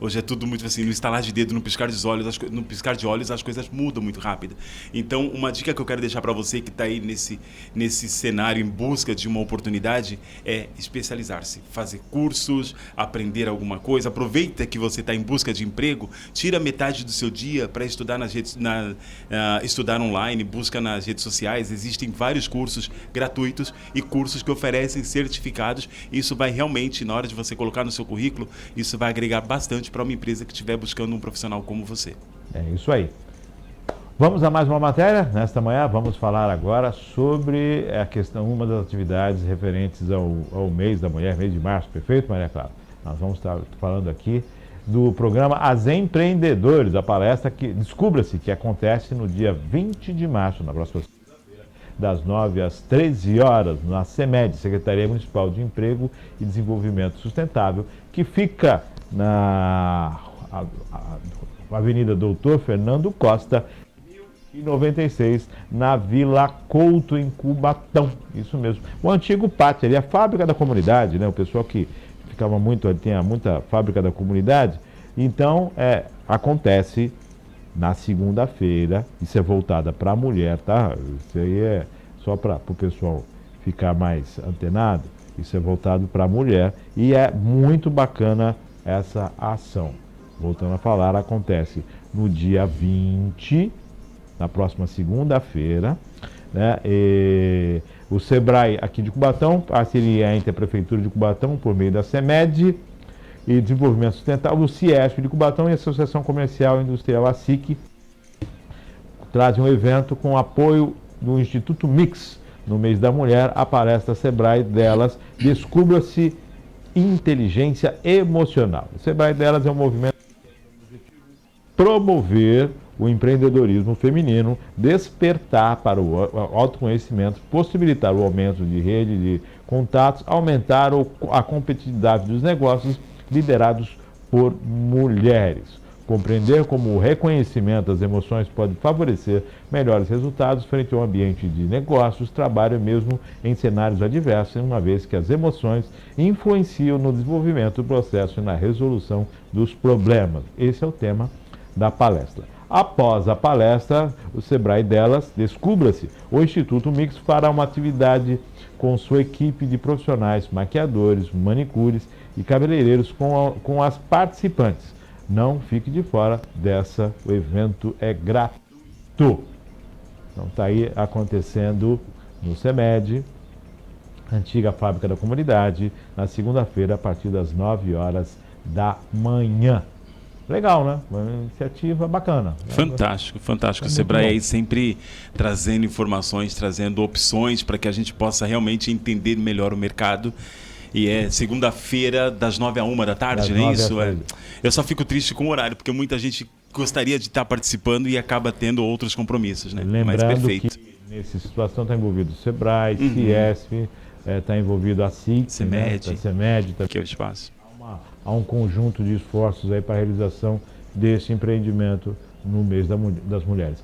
Hoje é tudo muito assim, no estalar de dedo, no piscar de olhos, as coisas mudam muito rápido. Então, uma dica que eu quero deixar para você que está aí nesse cenário em busca de uma oportunidade é especializar-se, fazer cursos, aprender alguma coisa. Aproveita que você está em busca de emprego, tira metade do seu dia para estudar estudar online, busca nas redes sociais. Existem vários cursos gratuitos e cursos que oferecem certificados. Isso vai realmente, na hora de você colocar no seu currículo, isso vai agregar bastante para uma empresa que estiver buscando um profissional como você. É isso aí. Vamos a mais uma matéria. Nesta manhã vamos falar agora sobre a questão, uma das atividades referentes ao mês da mulher, mês de março, perfeito, Maria Clara? Nós vamos estar falando aqui do programa As Empreendedores, a palestra que, descubra-se, que acontece no dia 20 de março, na próxima segunda-feira, das 9 às 13 horas, na CEMED, Secretaria Municipal de Emprego e Desenvolvimento Sustentável, que fica na Avenida Doutor Fernando Costa, 1096, na Vila Couto, em Cubatão. Isso mesmo. O antigo pátio ali, a fábrica da comunidade, né? O pessoal que ficava tinha muita fábrica da comunidade. Então, acontece na segunda-feira. Isso é voltada para a mulher, tá? Isso aí é só para o pessoal ficar mais antenado. Isso é voltado para a mulher e é muito bacana essa ação. Voltando a falar, acontece no dia 20, na próxima segunda-feira, né? O SEBRAE aqui de Cubatão, parceria entre a Prefeitura de Cubatão, por meio da CEMED e Desenvolvimento Sustentável, o CIESP de Cubatão e a Associação Comercial e Industrial ASIC, trazem um evento com apoio do Instituto Mix. No mês da mulher, a palestra SEBRAE delas, Descubra-se Inteligência Emocional. O SEBRAE delas é um movimento que tem promover o empreendedorismo feminino, despertar para o autoconhecimento, possibilitar o aumento de rede de contatos, aumentar a competitividade dos negócios liderados por mulheres. Compreender como o reconhecimento das emoções pode favorecer melhores resultados frente ao ambiente de negócios, trabalho mesmo em cenários adversos, uma vez que as emoções influenciam no desenvolvimento do processo e na resolução dos problemas. Esse é o tema da palestra. Após a palestra, o SEBRAE delas, Descubra-se, o Instituto Mix fará uma atividade com sua equipe de profissionais, maquiadores, manicures e cabeleireiros com as participantes. Não fique de fora dessa, o evento é gratuito. Então está aí acontecendo no CEMED, antiga fábrica da comunidade, na segunda-feira, a partir das 9 horas da manhã. Legal, né? Uma iniciativa bacana. Fantástico, fantástico. O SEBRAE aí sempre trazendo informações, trazendo opções para que a gente possa realmente entender melhor o mercado. E é segunda-feira, das 9 à 1 da tarde, não é isso? Eu só fico triste com o horário, porque muita gente gostaria de estar participando e acaba tendo outros compromissos, né? Lembrando Mas perfeito. Que nessa situação está envolvido o SEBRAE, CIESP, está envolvido a SIC, CEMED. Né? A CEMED Que é o espaço. Há um conjunto de esforços aí para a realização desse empreendimento no mês das mulheres.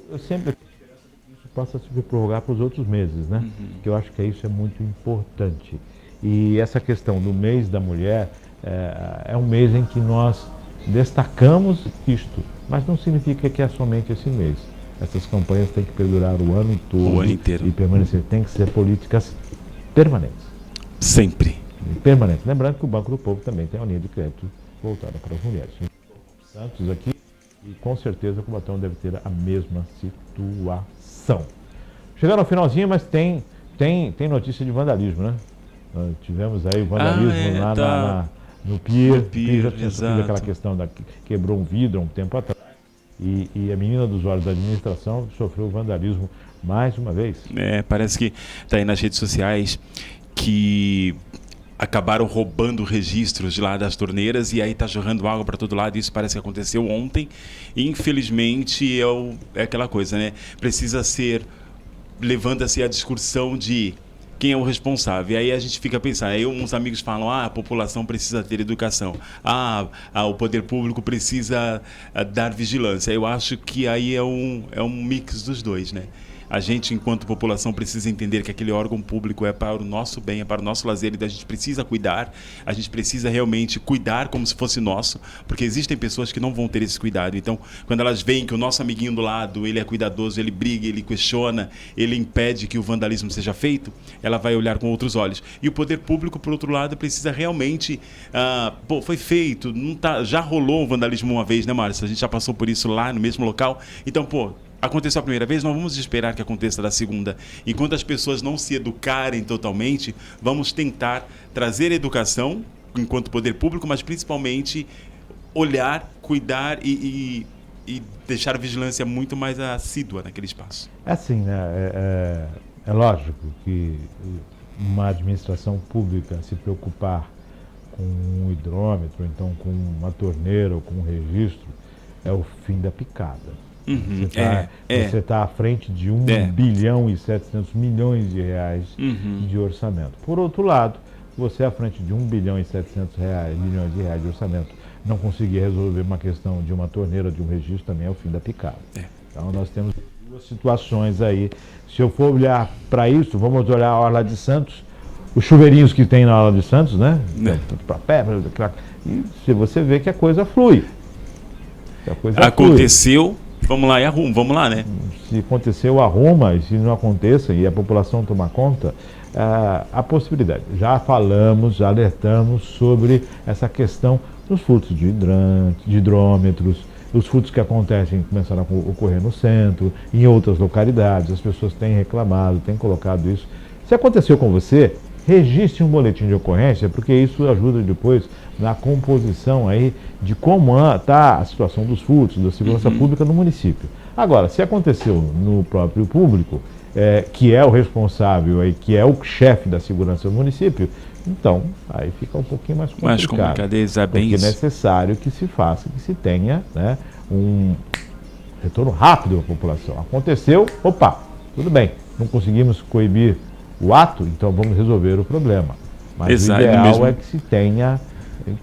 Eu sempre isso possa se prorrogar para os outros meses, né? Que eu acho que isso é muito importante. E essa questão do mês da mulher é um mês em que nós destacamos isto, mas não significa que é somente esse mês. Essas campanhas têm que perdurar o ano todo. O ano inteiro. E permanecer. Tem que ser políticas permanentes. Sempre. Permanentes. Lembrando que o Banco do Povo também tem uma linha de crédito voltada para as mulheres. Santos aqui, e com certeza o Cubatão deve ter a mesma situação. Chegando ao finalzinho, mas tem notícia de vandalismo, né? Tivemos aí o vandalismo no Pier. O Pier já tinha sofrido aquela questão quebrou um vidro há um tempo atrás. E a menina dos olhos da administração sofreu vandalismo mais uma vez. Parece que está aí nas redes sociais que acabaram roubando registros de lá das torneiras e aí está jorrando água para todo lado. Isso parece que aconteceu ontem. E, infelizmente, é aquela coisa, né? Levanta-se a discussão de quem é o responsável. E aí a gente fica pensando, aí uns amigos falam, a população precisa ter educação, o poder público precisa dar vigilância. Eu acho que aí é um mix dos dois, né? A gente, enquanto população, precisa entender que aquele órgão público é para o nosso bem, é para o nosso lazer, então a gente precisa cuidar, a gente precisa realmente cuidar como se fosse nosso, porque existem pessoas que não vão ter esse cuidado. Então, quando elas veem que o nosso amiguinho do lado, ele é cuidadoso, ele briga, ele questiona, ele impede que o vandalismo seja feito, ela vai olhar com outros olhos. E o poder público, por outro lado, precisa realmente... foi feito, já rolou um vandalismo uma vez, né, Márcio? A gente já passou por isso lá no mesmo local. Então, aconteceu a primeira vez, não vamos esperar que aconteça da segunda. Enquanto as pessoas não se educarem totalmente, vamos tentar trazer educação enquanto poder público, mas principalmente olhar, cuidar e deixar a vigilância muito mais assídua naquele espaço. É assim, né? É lógico que uma administração pública se preocupar com um hidrômetro, então com uma torneira ou com um registro, é o fim da picada. Você está à frente de 1 bilhão e 700 milhões de reais de orçamento. Por outro lado, você à frente de 1 bilhão e 700 milhões de reais de orçamento não conseguir resolver uma questão de uma torneira, de um registro, também é o fim da picada. Então nós temos duas situações aí. Se eu for olhar para isso, vamos olhar a Orla de Santos, os chuveirinhos que tem na Orla de Santos, né? Para pé, e se você vê que a coisa flui. Aconteceu... Vamos lá e arruma, vamos lá, né? Se aconteceu, arruma, e se não aconteça e a população tomar conta, a possibilidade. Já falamos, já alertamos sobre essa questão dos furtos de hidrômetros, os furtos que começaram a ocorrer no centro, em outras localidades, as pessoas têm reclamado, têm colocado isso. Se aconteceu com você, registre um boletim de ocorrência, porque isso ajuda depois na composição aí de como está a situação dos furtos, da segurança pública no município. Agora, se aconteceu no próprio público, que é o responsável, aí, que é o chefe da segurança do município, então aí fica um pouquinho mais complicado. Porque é necessário que se faça, que se tenha, né, um retorno rápido da população. Aconteceu, tudo bem, não conseguimos coibir o ato, então vamos resolver o problema. Mas o ideal é que se tenha...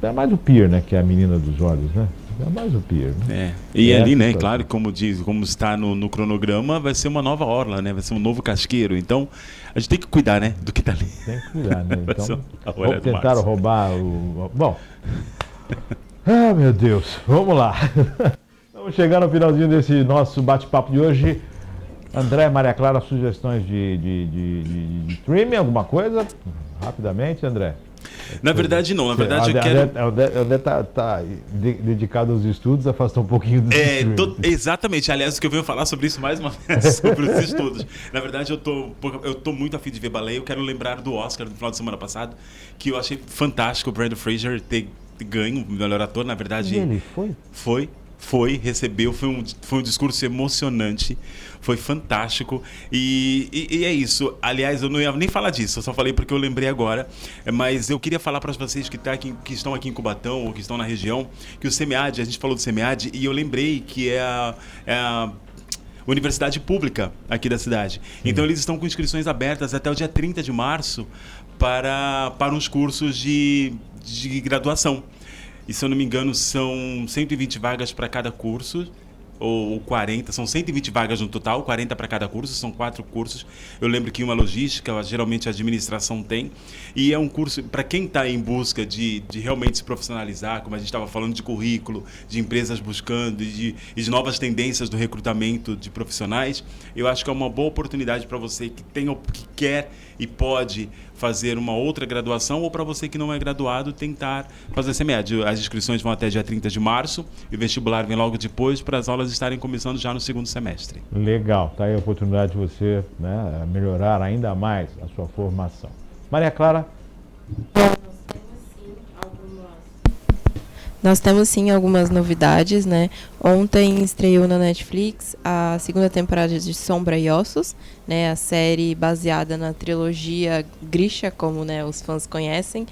É mais o Pier, né? Que é a menina dos olhos, né? É mais o Pier, né? E ali, né? Claro, como está no cronograma, vai ser uma nova orla, né? Vai ser um novo casqueiro. Então, a gente tem que cuidar, né? Do que está ali. Tem que cuidar, né? Então, tentaram roubar o... Bom... meu Deus. Vamos lá. Vamos chegar no finalzinho desse nosso bate-papo de hoje. André, Maria Clara, sugestões de streaming, alguma coisa? Rapidamente, André. Na verdade, não. Na verdade, eu quero... O André está dedicado aos estudos, afastou um pouquinho do streaming. Exatamente. Aliás, o que eu venho falar sobre isso mais uma vez, sobre os estudos. Na verdade, eu tô muito afim de ver baleia. Eu quero lembrar do Oscar do final de semana passado, que eu achei fantástico o Brandon Fraser ter ganho o melhor ator. Na verdade... E ele foi? Recebeu, foi um discurso emocionante, foi fantástico e é isso. Aliás, eu não ia nem falar disso, eu só falei porque eu lembrei agora, mas eu queria falar para vocês que estão aqui em Cubatão ou que estão na região, que o SEMEAD, a gente falou do SEMEAD e eu lembrei que é universidade pública aqui da cidade. Então eles estão com inscrições abertas até o dia 30 de março para uns cursos de graduação. E se eu não me engano são 120 vagas para cada curso, ou 40, são 120 vagas no total, 40 para cada curso, são 4 cursos. Eu lembro que uma logística, geralmente a administração tem, e é um curso para quem está em busca de realmente se profissionalizar, como a gente estava falando de currículo, de empresas buscando e de novas tendências do recrutamento de profissionais. Eu acho que é uma boa oportunidade para você que quer e pode fazer uma outra graduação, ou para você que não é graduado, tentar fazer CMED. As inscrições vão até dia 30 de março e o vestibular vem logo depois, para as aulas estarem começando já no segundo semestre. Legal, tá aí a oportunidade de você, né, melhorar ainda mais a sua formação. Maria Clara? Nós temos sim algumas novidades, né? Ontem estreou na Netflix a segunda temporada de Sombra e Ossos, né? A série baseada na trilogia Grisha, como, né, os fãs conhecem.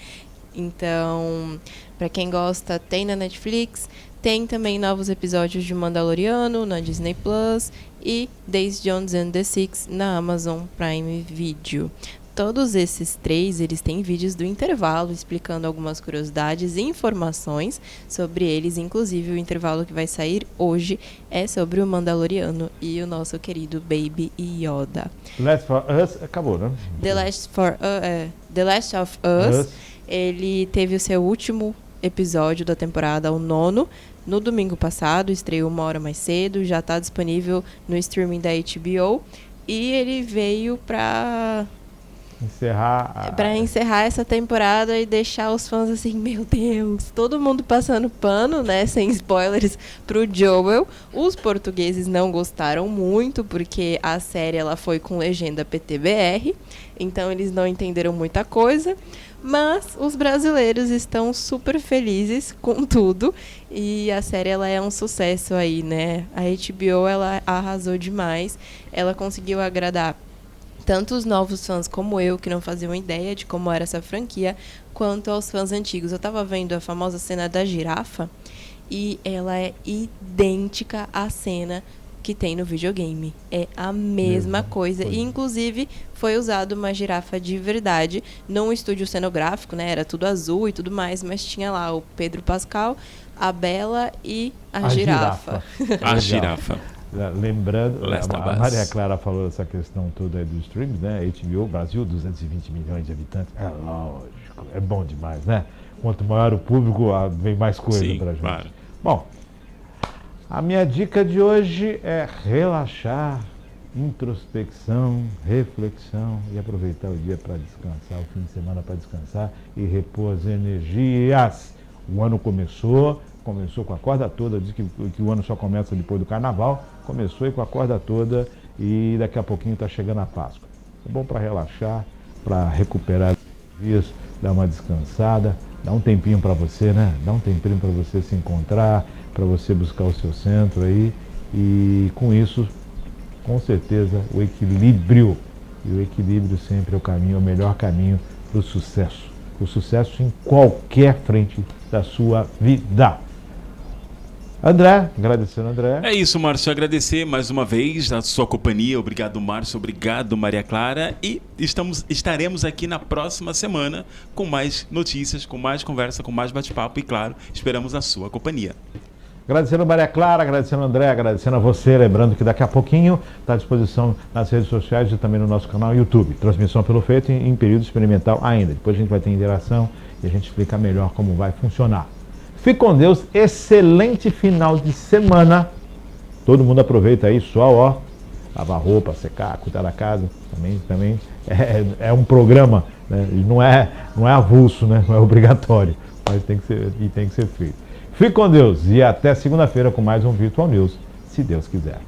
Então, para quem gosta, tem na Netflix. Tem também novos episódios de Mandaloriano na Disney Plus e Days Jones and the Six na Amazon Prime Video. Todos esses 3, eles têm vídeos do intervalo explicando algumas curiosidades e informações sobre eles. Inclusive, o intervalo que vai sair hoje é sobre o Mandaloriano e o nosso querido Baby Yoda. Last of Us acabou, né? The Last of Us, ele teve o seu último episódio da temporada, o 9º, no domingo passado, estreou 1 hora mais cedo, já está disponível no streaming da HBO, e ele veio para encerrar essa temporada e deixar os fãs assim, meu Deus, todo mundo passando pano, né, sem spoilers, pro Joel. Os portugueses não gostaram muito, porque a série ela foi com legenda PTBR, então eles não entenderam muita coisa, mas os brasileiros estão super felizes com tudo, e a série ela é um sucesso aí, né? A HBO ela arrasou demais, ela conseguiu agradar tanto os novos fãs como eu, que não faziam ideia de como era essa franquia, quanto aos fãs antigos. Eu estava vendo a famosa cena da girafa e ela é idêntica à cena que tem no videogame. É a mesma coisa. E, inclusive, foi usado uma girafa de verdade num estúdio cenográfico, né? Era tudo azul e tudo mais, mas tinha lá o Pedro Pascal, a Bela e a girafa. A girafa. Lembrando, a Maria Clara falou essa questão toda aí dos streams, né? HBO, Brasil, 220 milhões de habitantes. É lógico, é bom demais, né? Quanto maior o público, vem mais coisa pra gente. Claro. Bom, a minha dica de hoje é relaxar, introspecção, reflexão e aproveitar o dia para descansar, o fim de semana para descansar e repor as energias. O ano começou com a corda toda, diz que o ano só começa depois do carnaval, começou e com a corda toda, e daqui a pouquinho está chegando a Páscoa. É bom para relaxar, para recuperar os dias, dar uma descansada, dar um tempinho para você, né? Dá um tempinho para você se encontrar, para você buscar o seu centro aí, e com isso, com certeza, o equilíbrio, e o equilíbrio sempre é o caminho, é o melhor caminho para o sucesso em qualquer frente da sua vida. André, agradecendo, André. É isso, Márcio, agradecer mais uma vez a sua companhia. Obrigado, Márcio, obrigado, Maria Clara, e estaremos aqui na próxima semana com mais notícias, com mais conversa, com mais bate-papo e, claro, esperamos a sua companhia. Agradecendo a Maria Clara, agradecendo a André, agradecendo a você, lembrando que daqui a pouquinho está à disposição nas redes sociais e também no nosso canal YouTube. Transmissão pelo feito em período experimental ainda. Depois a gente vai ter interação e a gente explica melhor como vai funcionar. Fique com Deus, excelente final de semana. Todo mundo aproveita aí, sol, ó, lavar roupa, secar, cuidar da casa. Também é um programa, né? Não é avulso, né? Não é obrigatório, mas tem que ser feito. Fique com Deus e até segunda-feira com mais um Virtual News, se Deus quiser.